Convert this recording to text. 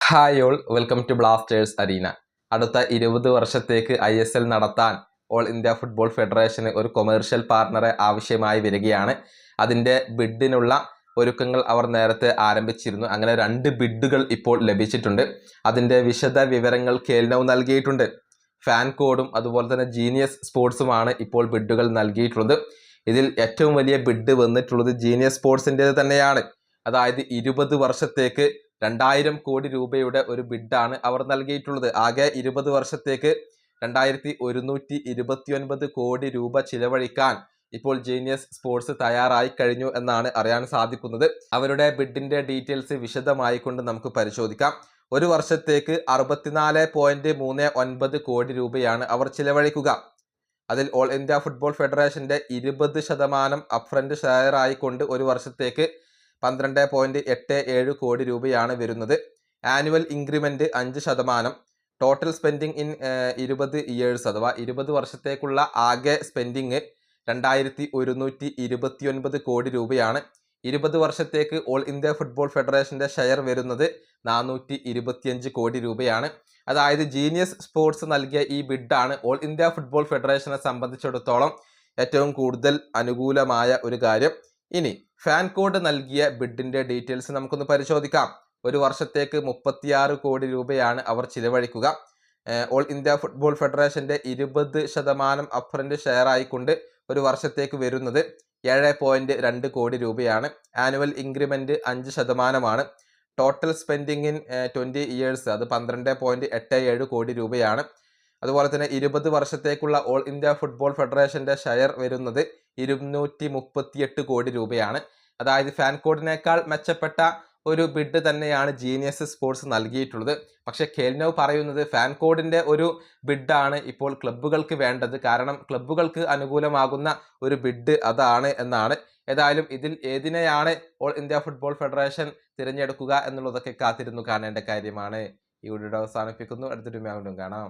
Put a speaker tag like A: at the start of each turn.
A: Hi all, welcome to Blasters Arena. അടുത്ത 20 വർഷത്തേക്ക് ISL നടത്താൻ ഓൾ ഇന്ത്യ ഫുട്ബോൾ ഫെഡറേഷന് ഒരു കൊമേഴ്ഷ്യൽ പാർട്ണറെ ആവശ്യമായി വരികയാണ്. അതിൻ്റെ ബിഡിനുള്ള ഒരുക്കങ്ങൾ അവർ നേരത്തെ ആരംഭിച്ചിരുന്നു. അങ്ങനെ 2 ബിഡുകൾ ഇപ്പോൾ ലഭിച്ചിട്ടുണ്ട്. അതിൻ്റെ വിശദ വിവരങ്ങൾ കേൽനൗ നൽകിയിട്ടുണ്ട്. ഫാൻ കോഡും അതുപോലെ തന്നെ ജീനിയസ് സ്പോർട്സുമാണ് ഇപ്പോൾ ബിഡുകൾ നൽകിയിട്ടുള്ളത്. ഇതിൽ ഏറ്റവും വലിയ ബിഡ് വന്നിട്ടുള്ളത് ജീനിയസ് സ്പോർട്സിൻ്റേത് തന്നെയാണ്. അതായത് 20 വർഷത്തേക്ക് 2000 കോടി രൂപയുടെ ഒരു ബിഡാണ് അവർ നൽകിയിട്ടുള്ളത്. ആകെ 20 വർഷത്തേക്ക് 2129 കോടി രൂപ ചിലവഴിക്കാൻ ഇപ്പോൾ ജീനിയസ് സ്പോർട്സ് തയ്യാറായി കഴിഞ്ഞു എന്നാണ് അറിയാൻ സാധിക്കുന്നത്. അവരുടെ ബിഡിന്റെ ഡീറ്റെയിൽസ് വിശദമായി കൊണ്ട് നമുക്ക് പരിശോധിക്കാം. ഒരു വർഷത്തേക്ക് 64.39 കോടി രൂപയാണ് അവർ ചിലവഴിക്കുക. അതിൽ ഓൾ ഇന്ത്യ ഫുട്ബോൾ ഫെഡറേഷന്റെ 20% അപ്ഫ്രണ്ട് ഷെയർ ആയിക്കൊണ്ട് ഒരു വർഷത്തേക്ക് 12.87 കോടി രൂപയാണ് വരുന്നത്. Annual increment 5%. Total spending in 20 years അഥവാ 20 വർഷത്തേക്കുള്ള ആകെ സ്പെൻഡിങ് 2129 കോടി രൂപയാണ്. 20 വർഷത്തേക്ക് ഓൾ ഇന്ത്യ ഫുട്ബോൾ ഫെഡറേഷന്റെ ഷെയർ വരുന്നത് 425 കോടി രൂപയാണ്. അതായത് ജീനിയസ് സ്പോർട്സ് നൽകിയ ഈ ബിഡാണ് ഓൾ ഇന്ത്യ ഫുട്ബോൾ ഫെഡറേഷനെ സംബന്ധിച്ചിടത്തോളം ഏറ്റവും കൂടുതൽ അനുകൂലമായ ഒരു കാര്യം. ഇനി ഫാൻ കോഡ് നൽകിയ ബിഡിന്റെ ഡീറ്റെയിൽസ് നമുക്കൊന്ന് പരിശോധിക്കാം. ഒരു വർഷത്തേക്ക് 36 കോടി രൂപയാണ് അവർ ചിലവഴിക്കുക. ഓൾ ഇന്ത്യ ഫുട്ബോൾ ഫെഡറേഷന്റെ 20% അപ്ഫ്രണ്ട് ഷെയർ ആയിക്കൊണ്ട് ഒരു വർഷത്തേക്ക് വരുന്നത് 7.2 കോടി രൂപയാണ്. Annual increment 5%. Total spending in 20 years അത് 12.87 കോടി രൂപയാണ്. അതുപോലെ തന്നെ 20 വർഷത്തേക്കുള്ള ഓൾ ഇന്ത്യ ഫുട്ബോൾ ഫെഡറേഷന്റെ ഷെയർ വരുന്നത് 238 കോടി രൂപയാണ്. അതായത് ഫാൻ കോഡിനേക്കാൾ മെച്ചപ്പെട്ട ഒരു ബിഡ് തന്നെയാണ് ജീനിയസ് സ്പോർട്സ് നൽകിയിട്ടുള്ളത്. പക്ഷെ കേൽനൗ പറയുന്നത് ഫാൻ കോഡിന്റെ ഒരു ബിഡാണ് ഇപ്പോൾ ക്ലബ്ബുകൾക്ക് വേണ്ടത്. കാരണം ക്ലബ്ബുകൾക്ക് അനുകൂലമാകുന്ന ഒരു ബിഡ് അതാണ് എന്നാണ്. ഏതായാലും ഇതിൽ ഏതിനെയാണ് ഓൾ ഇന്ത്യ ഫുട്ബോൾ ഫെഡറേഷൻ തിരഞ്ഞെടുക്കുക എന്നുള്ളതൊക്കെ കാത്തിരുന്നു കാണേണ്ട കാര്യമാണ്. ഈ വീഡിയോ അവസാനിപ്പിക്കുന്നു. അടുത്തൊരു വീണ്ടും കാണാം.